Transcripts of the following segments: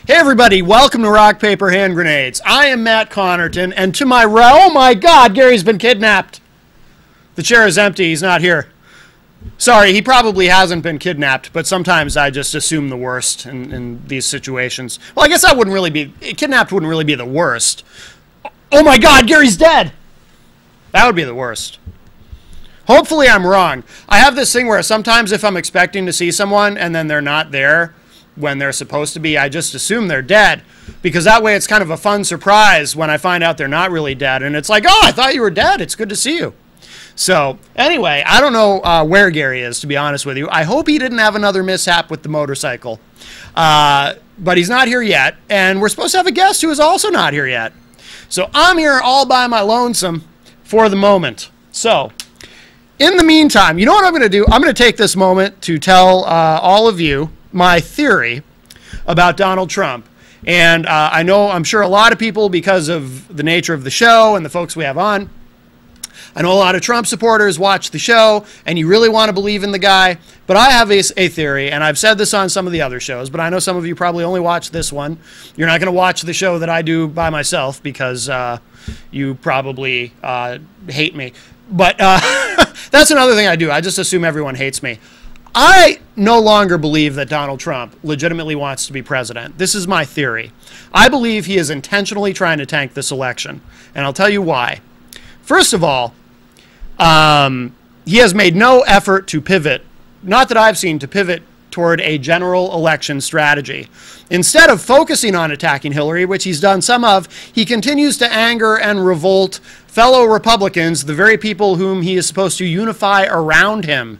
Hey everybody, welcome to Rock, Paper, Hand Grenades. I am Matt Connerton, and to my right, oh my God, Gary's been kidnapped. The chair is empty, he's not here. Sorry, he probably hasn't been kidnapped, but sometimes I just assume the worst in these situations. Well, I guess that wouldn't really be, kidnapped wouldn't really be the worst. Oh my God, Gary's dead. That would be the worst. Hopefully I'm wrong. I have this thing where sometimes if I'm expecting to see someone and then they're not there when they're supposed to be, I just assume they're dead, because that way it's kind of a fun surprise when I find out they're not really dead, and it's like, oh, I thought you were dead. It's good to see you. So anyway, I don't know where Gary is, to be honest with you. I hope he didn't have another mishap with the motorcycle, but he's not here yet, and we're supposed to have a guest who is also not here yet. So I'm here all by my lonesome for the moment. So in the meantime, you know what I'm going to do? I'm going to take this moment to tell all of you my theory about Donald Trump. And I'm sure a lot of people, because of the nature of the show and the folks we have on, I know a lot of Trump supporters watch the show and you really want to believe in the guy, but I have a theory, and I've said this on some of the other shows, but I know some of you probably only watch this one. You're not going to watch the show that I do by myself because you probably hate me. But that's another thing I do. I just assume everyone hates me. I no longer believe that Donald Trump legitimately wants to be president. This is my theory. I believe he is intentionally trying to tank this election, and I'll tell you why. First of all, he has made no effort to pivot, not that I've seen, to pivot toward a general election strategy. Instead of focusing on attacking Hillary, which he's done some of, he continues to anger and revolt fellow Republicans, the very people whom he is supposed to unify around him.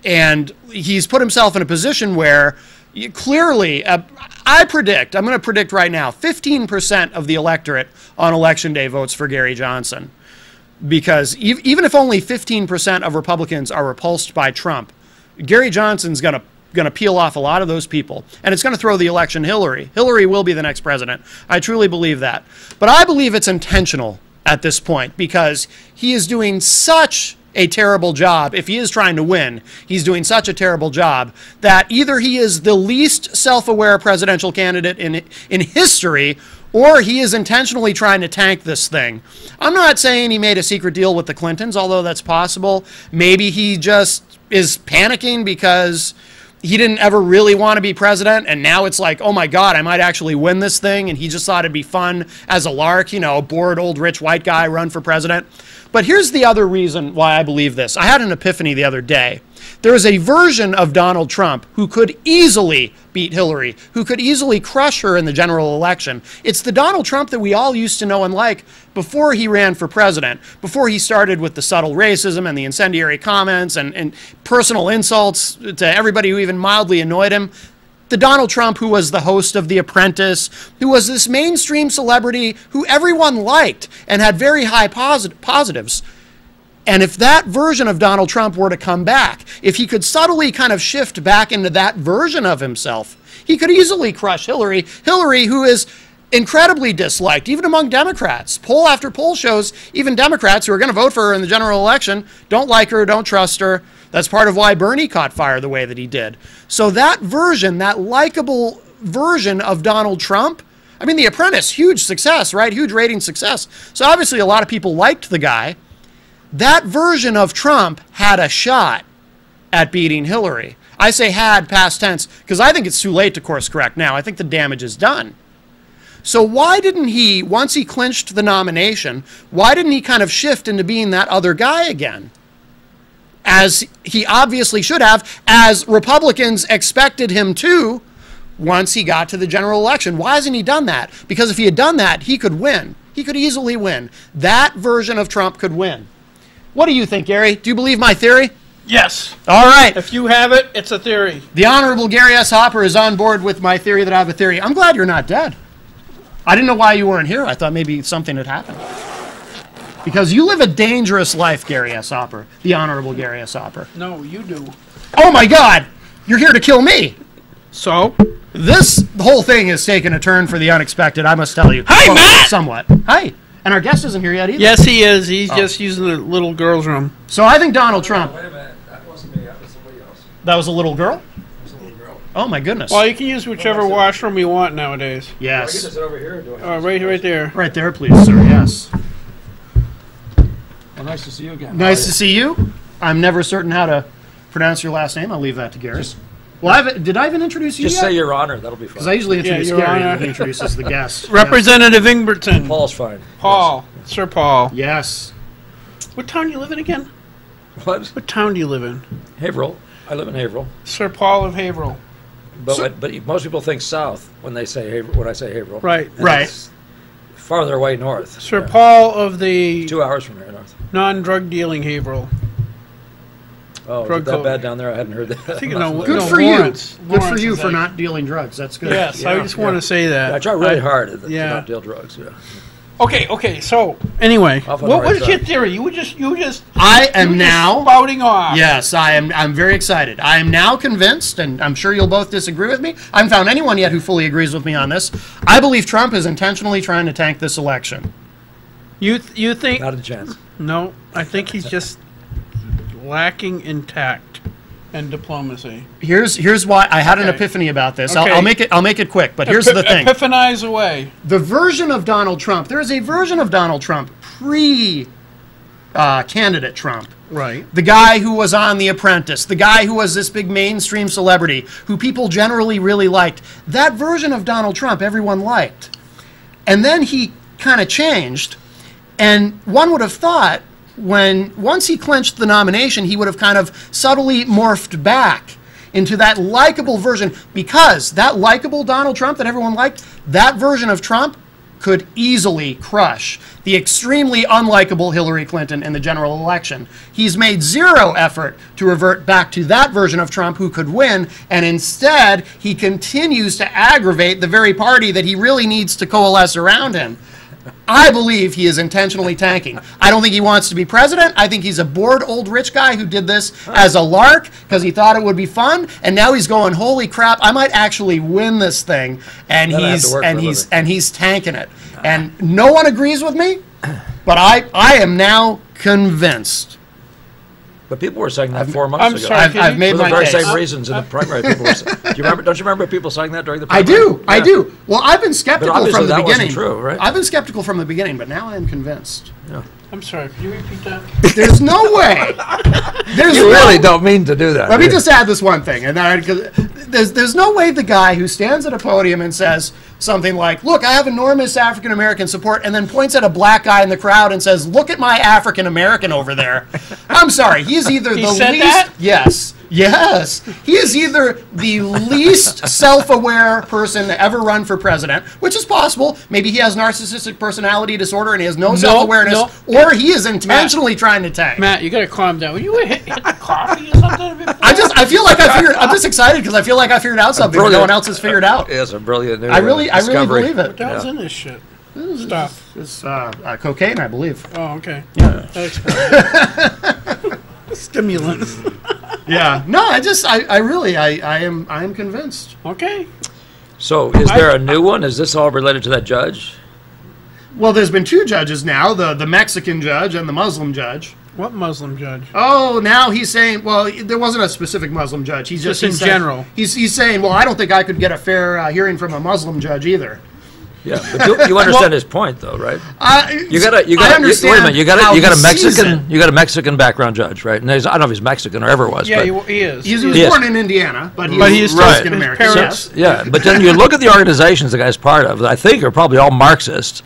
And he's put himself in a position where clearly, I'm going to predict right now, 15% of the electorate on Election Day votes for Gary Johnson. Because even if only 15% of Republicans are repulsed by Trump, Gary Johnson's going to peel off a lot of those people, and it's going to throw the election Hillary. Hillary will be the next president. I truly believe that. But I believe it's intentional at this point, because he is doing such a terrible job. If he is trying to win, he's doing such a terrible job that either he is the least self-aware presidential candidate in history, or he is intentionally trying to tank this thing. I'm not saying he made a secret deal with the Clintons, although that's possible. Maybe he just is panicking because he didn't ever really want to be president, and now it's like, oh my God, I might actually win this thing, and he just thought it'd be fun as a lark, you know, a bored old rich white guy run for president. But here's the other reason why I believe this. I had an epiphany the other day. There is a version of Donald Trump who could easily beat Hillary, who could easily crush her in the general election. It's the Donald Trump that we all used to know and like before he ran for president, before he started with the subtle racism and the incendiary comments and personal insults to everybody who even mildly annoyed him. The Donald Trump who was the host of The Apprentice, who was this mainstream celebrity who everyone liked and had very high positives. And if that version of Donald Trump were to come back, if he could subtly kind of shift back into that version of himself, he could easily crush Hillary. Hillary, who is incredibly disliked, even among Democrats. Poll after poll shows even Democrats who are going to vote for her in the general election don't like her, don't trust her. That's part of why Bernie caught fire the way that he did. So that version, that likable version of Donald Trump, I mean, The Apprentice, huge success, right? Huge rating success. So obviously a lot of people liked the guy. That version of Trump had a shot at beating Hillary. I say had, past tense, because I think it's too late to course correct now. I think the damage is done. So why didn't he, once he clinched the nomination, why didn't he kind of shift into being that other guy again? As he obviously should have, as Republicans expected him to once he got to the general election. Why hasn't he done that? Because if he had done that, he could win. He could easily win. That version of Trump could win. What do you think, Gary? Do you believe my theory? Yes. All right. If you have it, it's a theory. The Honorable Gary S. Hopper is on board with my theory that I have a theory. I'm glad you're not dead. I didn't know why you weren't here. I thought maybe something had happened. Because you live a dangerous life, Gary S. Hopper. The Honorable Gary S. Hopper. No, you do. Oh my God! You're here to kill me! So? This whole thing has taken a turn for the unexpected, I must tell you. Hi, Matt! Somewhat. Hi. And our guest isn't here yet either. Yes, he is. He's just using the little girl's room. So I think Donald Trump... Wait a minute. That wasn't me. That was somebody else. That was a little girl? That was a little girl. Oh my goodness. Well, you can use whichever washroom you want nowadays. Yes. Do I get to sit over here? Or do I have to Right there. Right there, please, sir. Yes. Well, nice to see you again. Nice to see you. I'm never certain how to pronounce your last name. I'll leave that to Gary. Did I even introduce you Just yet? say Your Honor. That'll be fine. Because I usually introduce Your Gary Honor. and he introduces the guest. Representative Ingbretson. Paul's fine. Paul. Sir Paul. Yes. What town do you live in again? Yes. What? What town do you live in? Haverhill. I live in Haverhill. Sir Paul of Haverhill. But most people think south when I say Haverhill. Right. And Right. it's farther away north. Sir Yeah. Paul of the 2 hours from here north. non-drug dealing Haverhill. Oh, is Drug it that court. bad down there? I hadn't heard that. I think I'm not familiar. Good No, for Lawrence. you. Good for Lawrence you is for like- not dealing drugs. That's good. Yes, I just want to say that. I try really hard to yeah. not deal drugs. Yeah. Okay. So anyway, Off on what the right was your side. theory? You were just I am now spouting off. Yes, I'm very excited. I am now convinced, and I'm sure you'll both disagree with me. I haven't found anyone yet who fully agrees with me on this. I believe Trump is intentionally trying to tank this election. You think? Not a chance. No, I think he's just lacking in tact and diplomacy. Here's why I had an Okay. epiphany about this. Okay. I'll make it quick, but here's the thing. Epiphanize away. The version of Donald Trump, there is a version of Donald Trump pre-candidate Trump. Right. The guy who was on The Apprentice, the guy who was this big mainstream celebrity, who people generally really liked. That version of Donald Trump everyone liked. And then he kind of changed, and one would have thought once he clinched the nomination, he would have kind of subtly morphed back into that likable version, because that likable Donald Trump that everyone liked, that version of Trump could easily crush the extremely unlikable Hillary Clinton in the general election. He's made zero effort to revert back to that version of Trump who could win, and instead he continues to aggravate the very party that he really needs to coalesce around him. I believe he is intentionally tanking. I don't think he wants to be president. I think he's a bored old rich guy who did this as a lark because he thought it would be fun, and now he's going, holy crap, I might actually win this thing, and Then I have to work for a he's tanking it. And no one agrees with me, but I am now convinced. But people were saying that 4 months I'm ago. sorry. I've made For the my very case. same reasons in the primary. People were saying, do you remember? Don't you remember people saying that during the I primary? do. I do. Well, I've been skeptical obviously from the that wasn't beginning. true, right? I've been skeptical from the beginning, but now I am convinced. Yeah. I'm sorry. Can you repeat that? There's no way. There's You no- really don't mean to do that. Let me just add this one thing, and there's no way the guy who stands at a podium and says something like, "Look, I have enormous African American support," and then points at a black guy in the crowd and says, "Look at my African American over there." I'm sorry, he's either He the said least. that? Yes, he is either the least self-aware person to ever run for president, which is possible. Maybe he has narcissistic personality disorder and he has no self-awareness, or he is intentionally trying to tank. Matt, you gotta calm down. Will you hit the coffee or something? Before? I feel like I figured. I'm just excited because I feel like I figured out something that no brilliant. one else has figured out. It's a brilliant new I really discovery. believe it. What the hell's in this shit? Stuff. It's cocaine, I believe. Oh, okay. Yeah. Stimulants. Yeah. No, I am convinced. Okay. So, is there a new one? Is this all related to that judge? Well, there's been two judges now, the Mexican judge and the Muslim judge. What Muslim judge? Oh, now he's saying, well, there wasn't a specific Muslim judge. He's Just he's in general. He's saying, well, I don't think I could get a fair hearing from a Muslim judge either. Yeah, but you understand his point, though, right? You got I wait understand a minute. You how got a he sees it. Mexican background judge, right? And I don't know if he's Mexican or ever was. Yeah, but, he is. He was Yes. born in Indiana, but But he's he's Mexican his American. parents- Yes. yeah, but then you look at the organizations the guy's part of. I think are probably all Marxist.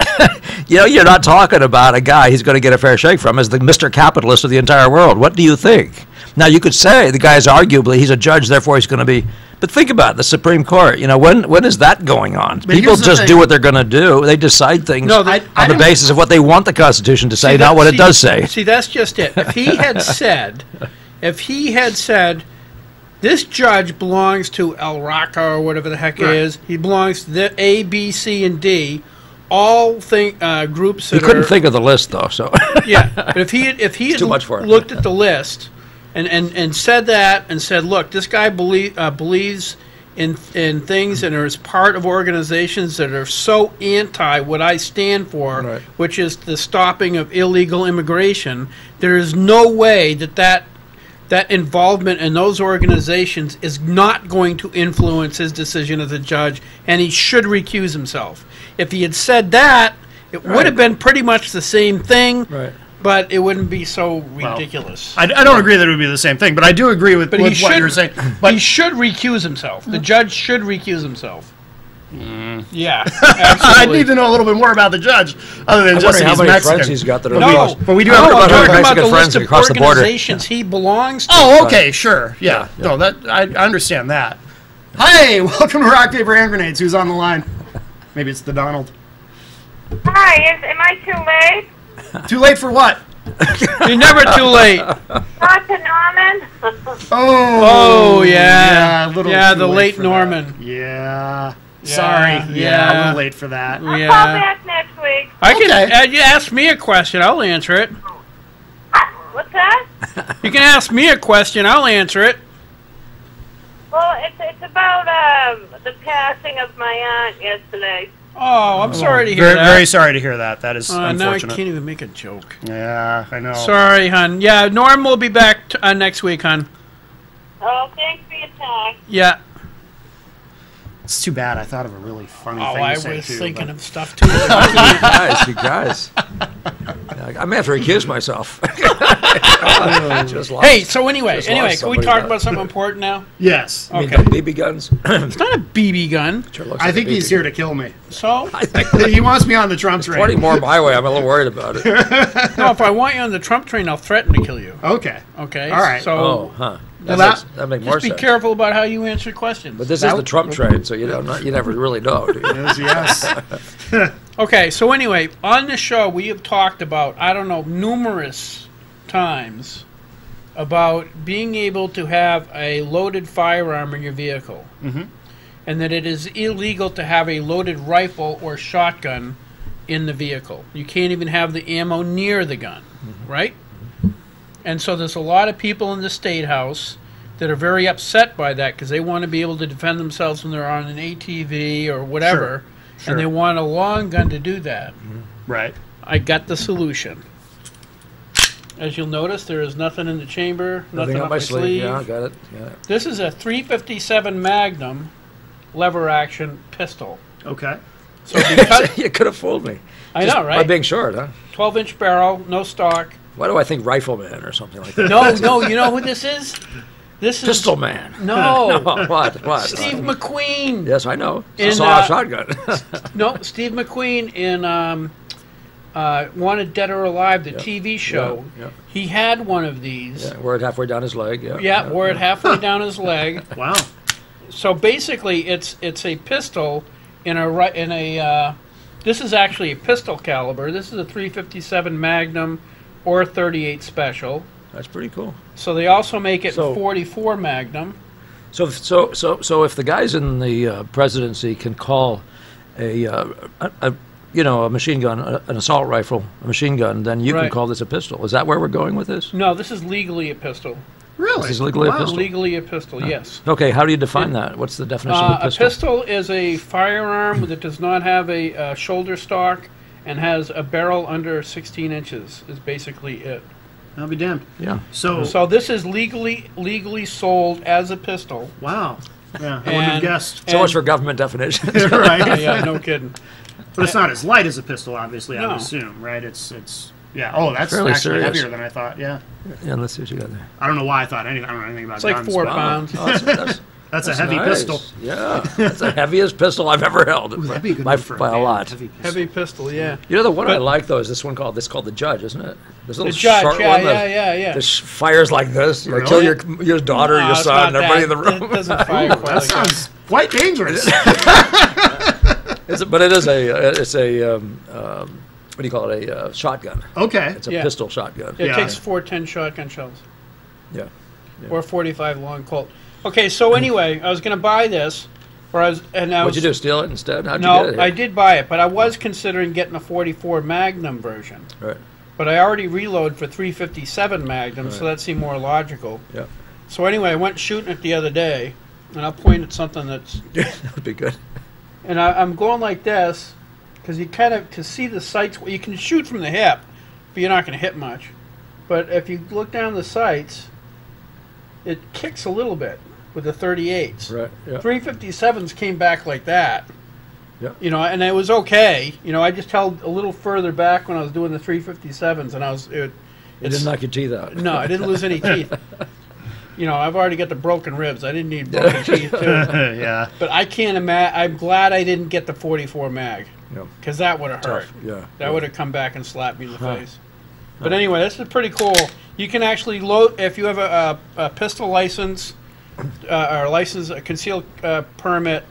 You're not talking about a guy he's going to get a fair shake from as the Mr. Capitalist of the entire world. What do you think? Now you could say the guy's arguably he's a judge, therefore he's going to be. But think about it, the Supreme Court. When is that going on? People here's the just thing. do what they're going to do. They decide things No, on I the don't- basis of what they want the Constitution to say, not what it does say. See, that's just it. If he had said, this judge belongs to El Raqqa or whatever the heck Right. it is, he belongs to the A, B, C, and D, all groups that He couldn't are, think of the list though, so yeah. But if he had too much for him. looked at the list and said that and said, look, this guy believes in things and is part of organizations that are so anti what I stand for, Right. which is the stopping of illegal immigration. There is no way that that involvement in those organizations is not going to influence his decision as a judge, and he should recuse himself. If he had said that, it would have been pretty much the same thing, but it wouldn't be so ridiculous. I don't agree that it would be the same thing, but I do agree with what you're saying. But he should recuse himself. The judge should recuse himself. Yeah, I need to know a little bit more about the judge, other than just how he's many Mexican. friends he's got that are No, but we do no, have I'm talking about Mexican the friends list of across the border. organizations he belongs to. Oh, okay, sure, yeah. No, that I understand that. Hi, welcome to Rock Paper Hand Grenades. Who's on the line? Maybe it's the Donald. Hi, am I too late? Too late for what? You're never too late. Not to Norman? Oh, yeah. a little Yeah, too the late for Norman. that. Yeah. Yeah, Sorry. yeah. Yeah, a little late for that. I'll Yeah. call back next week. I can. Okay. You ask me a question, I'll answer it. What's that? You can ask me a question, I'll answer it. Well, it's about the passing of my aunt yesterday. Oh, I'm sorry to hear Very, that. very sorry to hear that. That is Now I unfortunate. can't even make a joke. Yeah, I know. Sorry, hon. Yeah, Norm will be back next week, hon. Oh, thanks for your time. Yeah. It's too bad. I thought of a really funny Oh, thing I to say was too. thinking but- of stuff too. You guys. I may have to recuse myself. Just lost. Hey, so anyway, Just can we lost somebody talk there. about something important now? Yes. I mean, Okay. BB guns. It's not a BB gun. Sure looks I like think a BB he's here to kill me. So, I think He wants me on the Trump train. 20 more my way. I'm a little worried about it. no, if I want you on the Trump train, I'll threaten to kill you. Okay. Okay? All right. So, Oh, huh. Well, That makes more just be sense. careful about how you answer questions. But this is the Trump train, so you never really know, do you? Yes. Okay, so anyway, on the show, we have talked about, I don't know, numerous times about being able to have a loaded firearm in your vehicle. Mm-hmm. And that it is illegal to have a loaded rifle or shotgun in the vehicle. You can't even have the ammo near the gun, right? And so there's a lot of people in the State House that are very upset by that because they want to be able to defend themselves when they're on an ATV or whatever, Sure. and they want a long gun to do that. Right. I got the solution. As you'll notice, there is nothing in the chamber, nothing up my sleeve. Yeah, got it. Yeah. This is a .357 Magnum lever action pistol. Okay. So because You could have fooled me. I Just know, By right? being short, huh? 12-inch barrel, no stock. Why do I think Rifleman or something like that? No, you know who this is? This is Pistol Man. No, What? Steve McQueen. Yes, I know. In, Saw shotgun. No, Steve McQueen in Wanted Dead or Alive, the TV show. Yeah. He had one of these. Yeah, wore it halfway down his leg. Yeah. Yeah, wore it halfway down his leg. Wow. So basically, it's a pistol in a. This is actually a pistol caliber. This is a .357 Magnum or 38 Special. That's pretty cool. So they also make it So- 44 Magnum. So if the guys in the presidency can call a machine gun, an assault rifle, a machine gun, then you can Right. call this a pistol. Is that where we're going with this? No, this is legally a pistol. Really? This is legally a Wow. pistol? Legally a pistol, yes. Okay, how do you define that? What's the definition of a A pistol? pistol is a firearm that does not have a shoulder stock and has a barrel under 16 inches. Is basically it. I'll be damned. Yeah. So, So this is legally sold as a pistol. wow. Yeah, I wouldn't have And- guessed. So much for government definitions. Right. Yeah, no kidding. But it's not as light as a pistol, obviously, I No. would assume, right? It's yeah. Oh, that's Fairly actually serious. heavier than I thought. Yeah. Yeah, let's see what you got there. I don't know why I thought anything. I don't know anything about It's like guns. 4 but pounds. Oh, that's That's a That's heavy nice. pistol. Yeah, that's the heaviest pistol I've ever held. That'd be a good by, one for by a band, lot. Heavy pistol. Heavy pistol, yeah. You know the one I But- like though is this one called the Judge, isn't it? This The little Judge, short yeah, one that yeah. that fires like this. You Really? kill your daughter, No, your it's son, not everybody in that. the room. It doesn't fire quite That like that. sounds quite dangerous. But it is a what do you call it? A shotgun. Okay. It's a Yeah. pistol shotgun. It Yeah. takes 410 shotgun shells. Yeah. Or 45 long Colt. Okay, so anyway, I was going to buy this, What'd you do? Steal it instead? How'd you get No, it? I did buy it, but I was considering getting a 44 Magnum version. Right. But I already reload for 357 Magnum, so that seemed more logical. Yeah. So anyway, I went shooting it the other day, and I'll point at something that's... That would be good. And I'm going like this, because you kind of, to see the sights, you can shoot from the hip, but you're not going to hit much. But if you look down the sights, it kicks a little bit with the 38s. Right. Yeah. 357s came back like that. Yeah. You know, and it was okay. You know, I just held a little further back when I was doing the 357s, and It didn't knock your teeth out. No, I didn't lose any teeth. You know, I've already got the broken ribs. I didn't need broken teeth, too. Yeah. But I can't imagine. I'm glad I didn't get the 44 mag. Yeah. Because that would have hurt. Yeah. That would have come back and slapped me in the face. But anyway, this is pretty cool. You can actually load, if you have a pistol license, or a concealed permit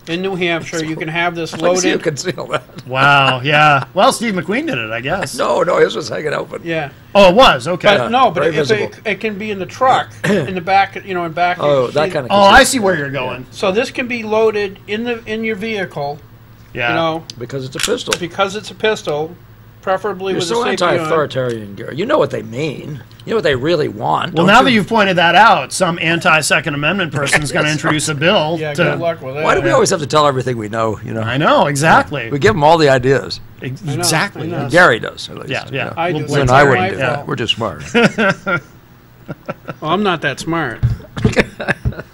in New Hampshire, you can have this loaded. Conceal that. Wow. Yeah. Well, Steve McQueen did it, I guess. No, his was hanging open. Yeah. Oh, it was. Okay. But no, but very visible. it can be in the truck, in the back, you know, in back. Oh, that kind of. Oh, I see where you're going. So this can be loaded in your vehicle, Yeah. you know, Because it's a pistol. because it's a pistol, preferably You're with so a safety on. anti-authoritarian, Gary. You know what they mean. You know what they really want. Well, don't now you? that you've pointed that out, some anti-Second Amendment person's going to introduce a bill. Yeah, to, good luck with that. Why do we always have to tell everything we know? You know. I know, exactly. We give them all the ideas. Exactly. I know. yes. Gary does, at least. Yeah, yeah. I We'll do. blame You and It's I not wouldn't my do that. fault. We're just smart. Well, I'm not that smart. But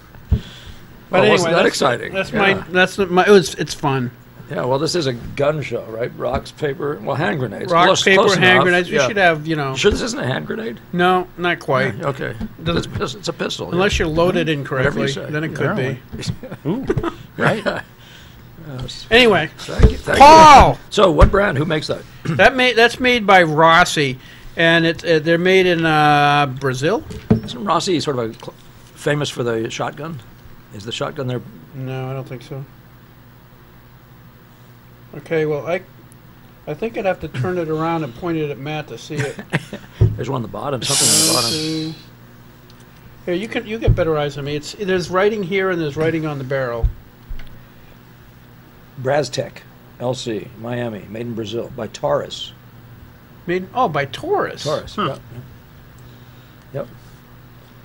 Well, anyway, wasn't that exciting? That's Yeah. it's fun. Yeah, well, this is a gun show, right? Rocks, paper, well, hand grenades. Rock, Close- paper, close hand enough. grenades. We Yeah. should have, you know. You sure this isn't a hand grenade? No, not quite. Yeah, okay. It's a pistol. Unless you're loaded Whatever you incorrectly, say. then it could be. Ooh, right? Anyway, Thank you. Thank Paul! you. So, what brand? Who makes that? That's made by Rossi, and they're made in Brazil. Isn't Rossi sort of famous for the shotgun? Is the shotgun there? No, I don't think so. Okay, well, I think I'd have to turn it around and point it at Matt to see it. There's one on the bottom. Something on the Let's bottom. see. Here, you get better eyes than me. There's writing here and there's writing on the barrel. Brastec, LC, Miami, made in Brazil by Taurus. By Taurus. Taurus. Yep. Yep.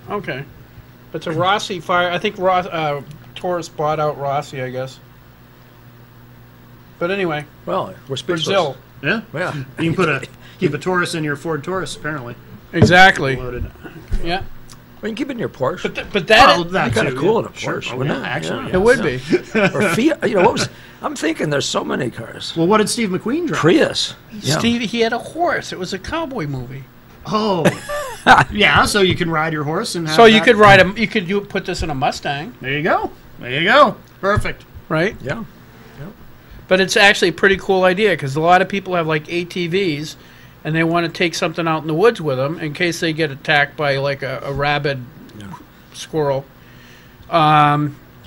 Okay, it's a Rossi fire. I think Taurus bought out Rossi, I guess. But anyway, Well, we're speechless. Brazil. Yeah. Yeah. You can keep a Taurus in your Ford Taurus, apparently. Exactly. Loaded. Yeah. Well, you can keep it in your Porsche. But that Well, that kind of too, cool yeah. in a Sure. Porsche, Oh, wouldn't yeah, it? actually, Yeah. it would be. Or Fiat. You know what was? I'm thinking there's so many cars. Well, what did Steve McQueen drive? Prius. Yeah. Steve, he had a horse. It was a cowboy movie. Oh. Yeah, so you can ride your horse and have So you that- could ride him. You could put this in a Mustang, There you go. There you go. Perfect. right? Yeah. But it's actually a pretty cool idea because a lot of people have like ATVs, and they want to take something out in the woods with them in case they get attacked by like a rabid squirrel.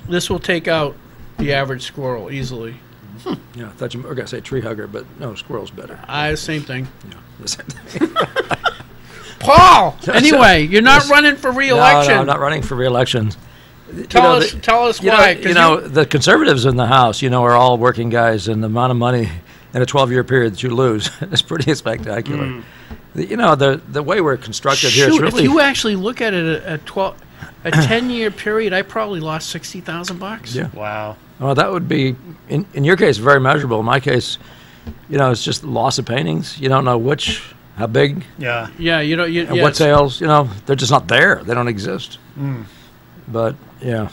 This will take out the average squirrel easily. Yeah. I thought you were going to say tree hugger, but no, squirrel's better. Same thing. Yeah. The same thing. Paul. Anyway, you're not Yes. running for re-election. No, I'm not running for re-election. Tell us why. 'cause The conservatives in the House, are all working guys, and the amount of money in a 12-year period that you lose is pretty spectacular. The way we're constructed here is Shoot, really. if you actually look at it a 10-year period, I probably lost $60,000. Yeah. Wow. Well, that would be, in your case, very measurable. In my case, it's just loss of paintings. You don't know how big, Yeah. Yeah, and what sales. They're just not there. They don't exist. But yeah.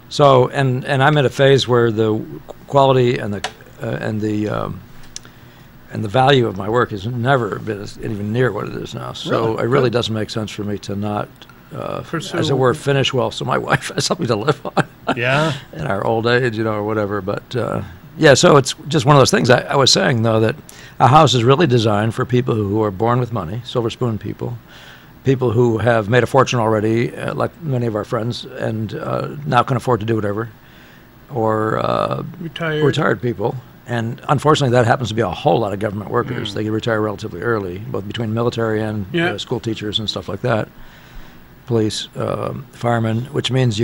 So and I'm at a phase where the quality and the value of my work has never been even near what it is now. So Really? it really Good. doesn't make sense for me to not, Pursue- as it were, finish well, so my wife has something to live on. Yeah. In our old age, or whatever. But yeah, so it's just one of those things. I was saying, though, that a house is really designed for people who are born with money, silver spoon people who have made a fortune already, like many of our friends, and now can afford to do whatever, or retired people. And unfortunately, that happens to be a whole lot of government workers. They can retire relatively early, both between military and school teachers and stuff like that. Police, firemen, which means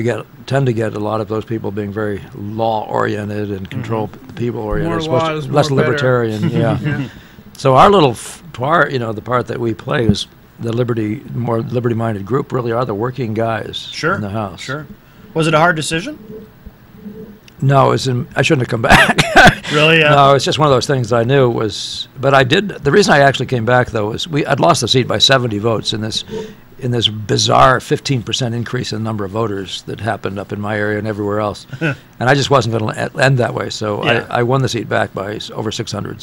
tend to get a lot of those people being very law-oriented and control people-oriented, More laws, less more better. libertarian. Yeah. So our little part, the part that we play is the more liberty-minded group. Really are the working guys Sure. in the house. Sure. Was it a hard decision? No, I shouldn't have come back. Really? Yeah. No, it's just one of those things I knew was. But I did. The reason I actually came back though is I'd lost the seat by 70 votes in this. in this bizarre 15% increase in the number of voters that happened up in my area and everywhere else. And I just wasn't going to end that way. So Yeah. I won the seat back by over 600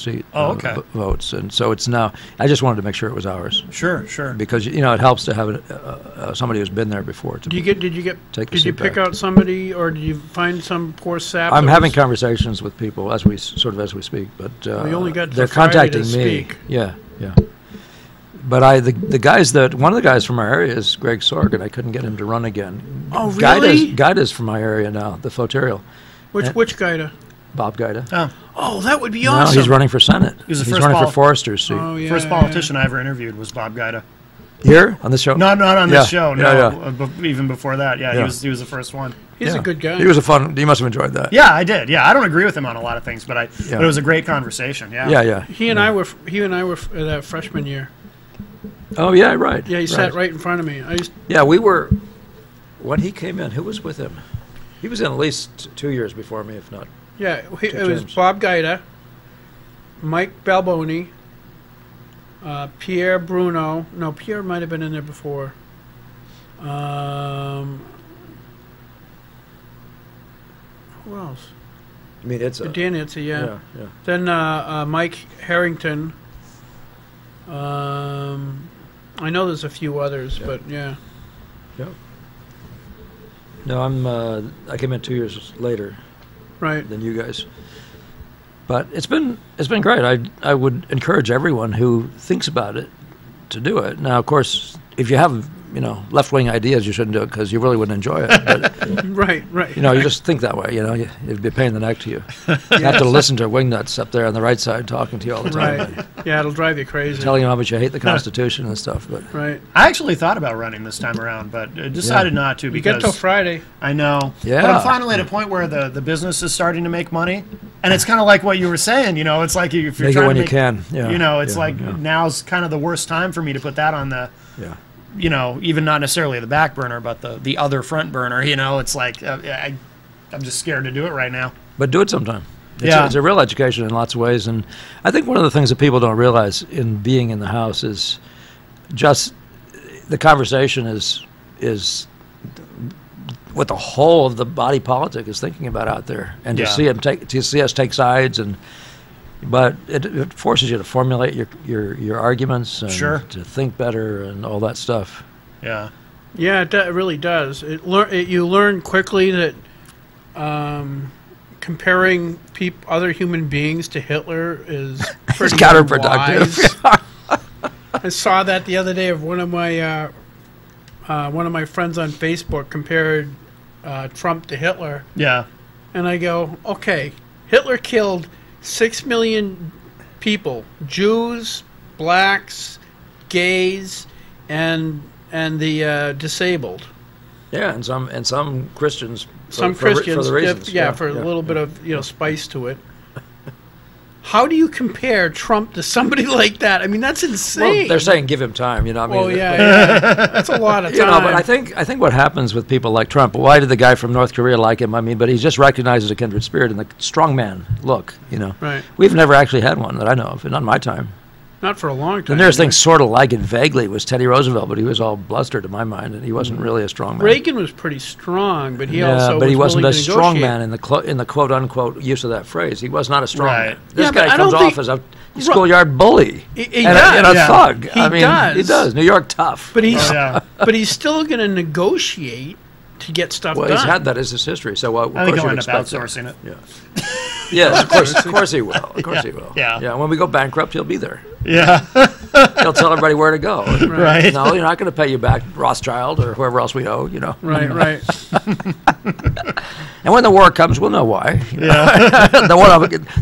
votes. And so it's now, I just wanted to make sure it was ours. Sure, sure. Because, you know, it helps to have somebody who's been there before. To Did you pick back. out somebody, or did you find some poor sap? I'm that having was- conversations with people as we speak, but We only got they're till Friday contacting to me. speak. Yeah. But the guys one of the guys from our area is Greg Sorg, I couldn't get him to run again. Oh, really? Gaida's from my area now, the Floterial. Which guy? Bob Gaida. Oh, Oh, that would be No, awesome. he's running for Senate. He's the He's first running for pol- Forrester's seat. Oh, yeah, first yeah, politician I ever interviewed was Bob Gaida. Here on this show? Not on Yeah, this show. No, yeah. Even before that. Yeah, Yeah. he was the first one. He's Yeah. a good guy. He was you must have enjoyed that. Yeah, I did. Yeah, I don't agree with him on a lot of things, but Yeah. it was a great conversation. Yeah. Yeah. He and I were that freshman year. Oh, yeah, right. Yeah, he sat right in front of me. Yeah, we were, when he came in, who was with him? He was in at least 2 years before me, if not. Yeah, it Two was terms. Bob Gaida, Mike Balboni, Pierre Bruno. No, Pierre might have been in there before. Who else? I mean, it's Dan Itzy, yeah. yeah. Then Mike Harrington. I know there's a few others, Yeah. but yeah. No, I came in 2 years later Right. than you guys. But it's been great. I would encourage everyone who thinks about it to do it. Now, of course, if you have left-wing ideas, you shouldn't do it because you really wouldn't enjoy it. But Right. you just think that way. It'd be a pain in the neck to you. You have to listen to wingnuts up there on the right side talking to you all the time, Right. Yeah, it'll drive you crazy. telling you how much you hate the Constitution and stuff. But Right. I actually thought about running this time around, but decided not to You because get till Friday. I know. Yeah. But I'm finally at a point where the business is starting to make money, and it's kind of like what you were saying. It's like if you're make it trying when to you make, can. Yeah. it's like now's kind of the worst time for me to put that on the. Yeah. Even not necessarily the back burner, but the other front burner. It's like I'm just scared to do it right now. But do it sometime. It's a real education in lots of ways. And I think one of the things that people don't realize in being in the House is just the conversation is what the whole of the body politic is thinking about out there. And to see us take sides but it forces you to formulate your arguments and Sure. to think better and all that stuff. Yeah. Yeah, it really does. You learn quickly that comparing other human beings to Hitler is pretty counterproductive. unwise. I saw that the other day of one of my friends on Facebook compared Trump to Hitler, Yeah. and I go, okay, Hitler killed 6 million people: Jews, blacks, gays, and the disabled. Yeah, and some Christians. Some for Christians, the reasons. for a little bit of spice to it. How do you compare Trump to somebody like that? I mean, that's insane. Well, they're saying give him time. Well, yeah, that's a lot of time. But I think what happens with people like Trump. Why did the guy from North Korea like him? I mean, but he just recognizes a kindred spirit and the strongman look. Right. We've never actually had one that I know of, not in my time. Not for a long The time. nearest thing sort of like it vaguely was Teddy Roosevelt, but he was all bluster to my mind, and he wasn't really a strong man. Reagan was pretty strong, but he but he wasn't willing a to strong negotiate. man in the quote unquote use of that phrase. He was not a strong Right. man. This Yeah, but guy I comes don't off think- as a schoolyard bully He and does. a thug. He I mean, does. he does. New York tough. But he's Yeah. but he's still going to negotiate to get stuff Well, done. he's had that as his history, so of I think course he'll you'd end up expect that. outsourcing it. Yeah. Yes, of course he will. Of course he will. Yeah. Yeah. When we go bankrupt, he'll be there. Yeah. He'll tell everybody where to go. Right. No, you're not going to pay you back, Rothschild or whoever else we owe. Right. And when the war comes, we'll know why. Yeah.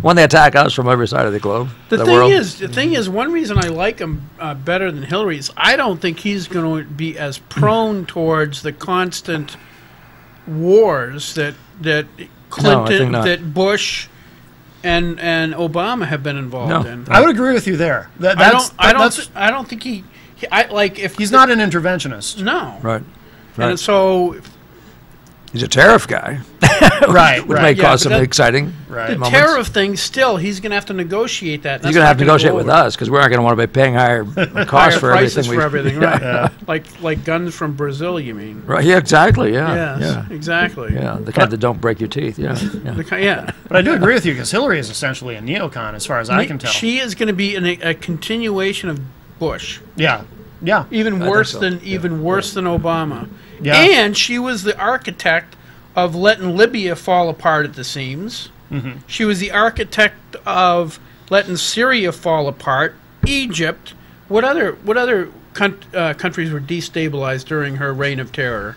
when they attack us from every side of the globe, The world. thing is, one reason I like him better than Hillary is I don't think he's going to be as prone towards the constant wars that Clinton, not. that Bush, and Obama have been involved No. in. I would agree with you there. I don't think he I like if He's not an interventionist. no Right. And so He's a tariff guy. Right, Would right. may Yeah, cause but some that- exciting Right. The moments. tariff thing, still, he's going to have to negotiate that. You're going to have to negotiate with us because we're not going to want to be paying higher costs Higher for prices everything. for everything, right? Yeah. Like guns from Brazil, you mean? Right. Yeah. Exactly. Yeah. Yes, Yeah. exactly. Yeah. The kind that don't break your teeth. Yeah. Yeah. Yeah. But I do agree with you because Hillary is essentially a neocon as far as I can tell. She is going to be a continuation of Bush, Yeah. Yeah. even think worse so. than Obama. Yeah. And she was the architect of letting Libya fall apart at the seams. Mm-hmm. She was the architect of letting Syria fall apart. Egypt. What other countries were destabilized during her reign of terror?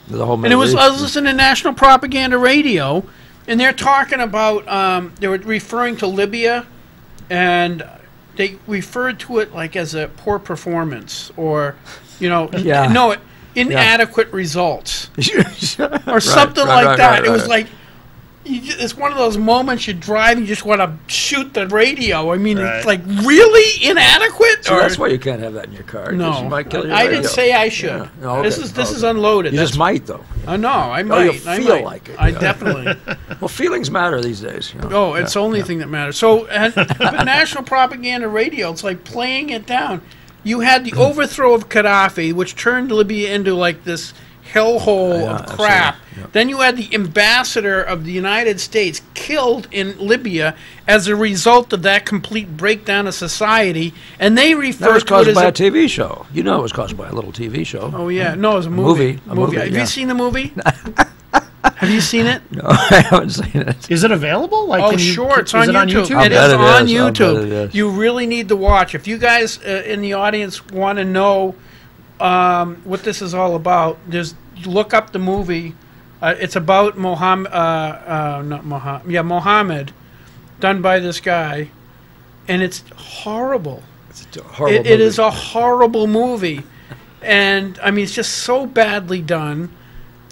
The whole And it Middle was, East. I was listening to national propaganda radio, and they're talking about, they were referring to Libya, and they referred to it like as a poor performance, or, Yeah. inadequate results, or Right, something right, like right, that. right, It was right. like, it's one of those moments you drive and you just want to shoot the radio. I mean, Right. it's like, really inadequate? So or, that's why you can't have that in your car. 'cause no, you might kill your I radio. didn't say I should. Yeah. No, okay. This is Okay. unloaded. You That's just might though. no, I Oh, might. you I feel might. like it, I yeah. definitely. Well, feelings matter these days. Oh, it's the only thing that matters. So, but national propaganda radio, it's like playing it down. You had the overthrow of Gaddafi, which turned Libya into like this hellhole Yeah, of crap. absolutely. Yeah. Then you had the ambassador of the United States killed in Libya as a result of that complete breakdown of society, and they That referred was to it caused as by a TV show. You know it was caused by a little TV show. Oh yeah, no, it was a movie. A movie, Have yeah. you seen the movie? Have you seen it? No, I haven't seen it. Is it available? Like, Oh, can you, sure. It's is on it YouTube. I'll It bet is it on is. I'll bet YouTube. it is. You really need to watch. If you guys in the audience want to know what this is all about, just look up the movie. It's about Mohammed, Mohammed, done by this guy, and it's horrible. It's a horrible It movie. is a horrible movie, and I mean it's just so badly done,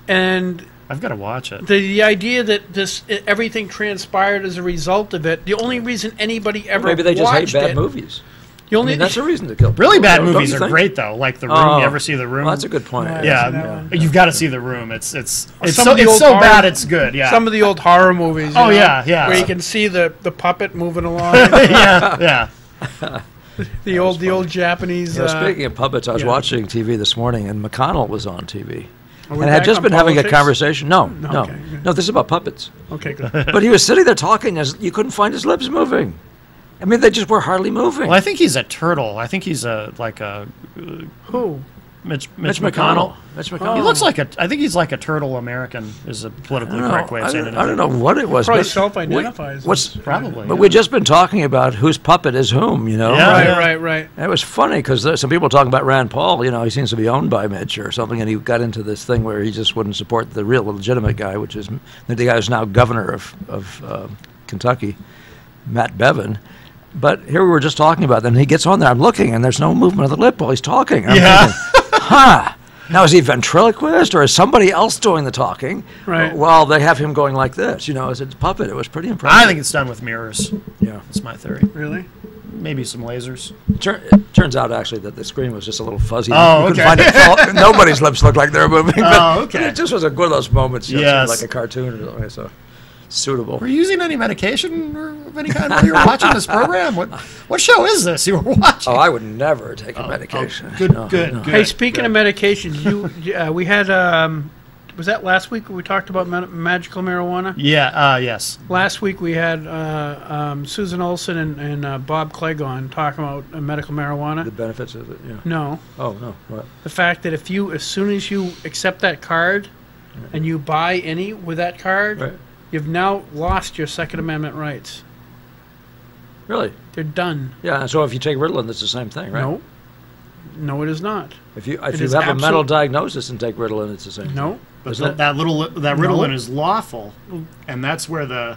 and I've got to watch it. the idea that everything transpired as a result of it. The only reason anybody ever Maybe they just hate watched bad it, movies. The I only mean, that's a reason to kill people. Really bad don't movies you are think? great though. Like The Room. Oh. You ever see The Room? Well, that's a good point. No, Yeah, No. you've got to see The Room. It's Some so of the old horror- bad it's good. Yeah. some of the old horror movies. Oh, yeah, yeah. Where you can see the puppet moving along. yeah. the old Japanese. You know, speaking of puppets, I was yeah. watching TV this morning, and McConnell was on TV. Are And we I had back just on been having a politics? conversation. No, No, no, okay, good. no. This is about puppets. Okay, good. But he was sitting there talking, as you couldn't find his lips moving. I mean, they just were hardly moving. Well, I think he's a turtle. I think he's a Who? Mitch Mitch McConnell. Mitch Oh. McConnell. He looks like I think he's like a turtle American is a politically correct way of saying it. I don't know what it was. Probably but self-identifies. What's Probably. But yeah. we've just been talking about whose puppet is whom. You know. Yeah. Right. It was funny because some people were talking about Rand Paul. You know, he seems to be owned by Mitch or something, and he got into this thing where he just wouldn't support the real legitimate guy, which is the guy who's now governor of Kentucky, Matt Bevin. But here we were just talking about. Then he gets on there. I'm looking, and there's no movement of the lip while he's talking. And I'm Yeah. thinking, huh. Now, is he ventriloquist or is somebody else doing the talking? Right. While they have him going like this, you know, as a puppet. It was pretty impressive. I think it's done with mirrors. Yeah. That's my theory. Really? Maybe some lasers. It turns out actually that the screen was just a little fuzzy. Oh, You couldn't okay. find it. Nobody's lips looked like they were moving. Oh, okay. It just was one of those moments, you know, Yes. like a cartoon or something. So suitable. Were you using any medication or of any kind while you were watching this program? What show is this you were watching? Oh, I would never take a medication. Good, No, good, no. good. Hey, speaking of medications, we had was that last week we talked about magical marijuana? Yeah. Yes. Last week we had Susan Olson and Bob Clegg on talking about medical marijuana. The benefits of it, yeah. No, Oh, no. What? the fact that as soon as you accept that card and you buy any with that card, Right. you've now lost your Second Amendment rights. Really? They're done. Yeah, and so if you take Ritalin, it's the same thing, right? No, it is not. If you It have is a mental absolute- diagnosis and take Ritalin, it's the same No. But Isn't it? that Ritalin No. is lawful, and that's where the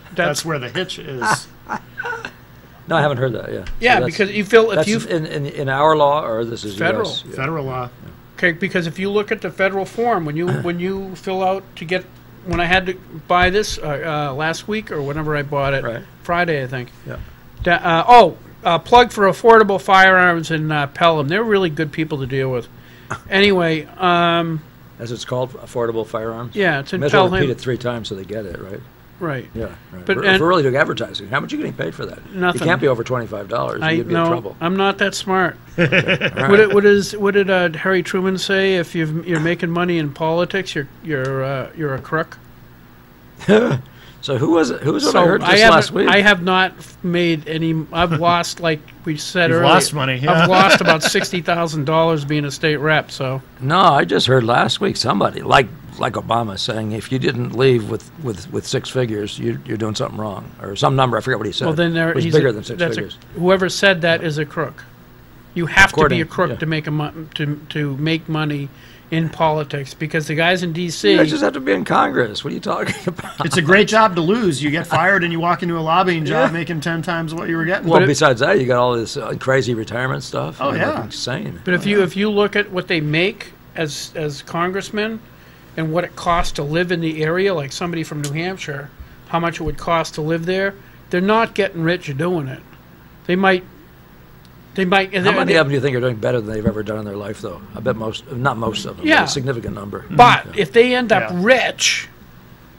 hitch is. No, I haven't heard that, yeah. Yeah, So that's- because you feel if That's you in our law, or this is Federal. US? Yeah. Federal law. okay, because if you look at the federal form when you fill out to get when I had to buy this last week or whenever I bought it, Right. Friday I think. Yeah. Plug for Affordable Firearms in Pelham. They're really good people to deal with. Anyway, as it's called, affordable firearms. Yeah, it's in May as well repeat Pelham. it 3 times so they get it, right? Right. Yeah, right. But- If we're really doing advertising, how much are you getting paid for that? Nothing. You can't be over $25. You'd be in trouble. I'm not that smart. All right. What did Harry Truman say? If you're making money in politics, you're a crook. So who was it? Who was it I So heard just last week? I have not made any. I've lost, like we said You've earlier. lost money, yeah. I've lost about $60,000 being a state rep. So No, I just heard last week somebody, like Obama, saying if you didn't leave with 6 figures, you're doing something wrong, or some number. I forget what he said. well, then it was he's bigger than 6 figures. Whoever said that is a crook. You have to be a According- crook yeah. to make to make money in politics, because the guys in D.C. You just have to be in Congress. What are you talking about? It's a great job to lose. You get fired and you walk into a lobbying job making 10 times what you were getting. Well, besides that, you got all this crazy retirement stuff. Oh, I mean, yeah. like, insane. But if you look at what they make as congressmen and what it costs to live in the area, like somebody from New Hampshire, how much it would cost to live there, they're not getting rich doing it. They might. How many of them do you think are doing better than they've ever done in their life, though? I bet not most of them, Yeah. but a significant number. But if they end up Yeah. rich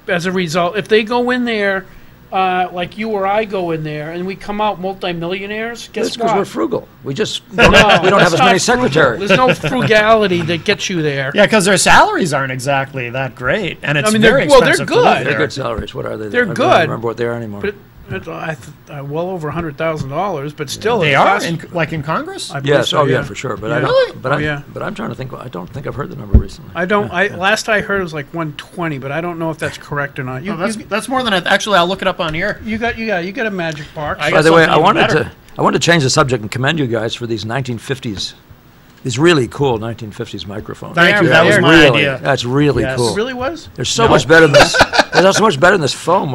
as a result, if they go in there like you or I go in there and we come out multimillionaires, That's guess because what? we're frugal. We just No, we don't that's have as not many frugal. secretaries. There's no frugality that gets you there. Yeah, because their salaries aren't exactly that great, and it's I mean, very they're expensive to good. live They're there. good salaries. What are they? They're I don't good. remember what they are anymore. But it's well over $100,000, but still, They it are costs- like in Congress. I believe Yes. so, Oh, yeah, for sure. But I Yeah. don't. Really? But Oh, yeah. But I'm trying to think. I don't think I've heard the number recently. I don't. Last I heard it was like 120, but I don't know if that's correct or not. Oh, that's more than actually. I'll look it up on here. You got a magic box. I By got the way, something I even wanted better. to change the subject and commend you guys for these 1950s, these really cool 1950s microphones. Thank you. That That was was my really, idea. That's really Yes. cool. It really was. They're so much better than this. They're so much better than this foam.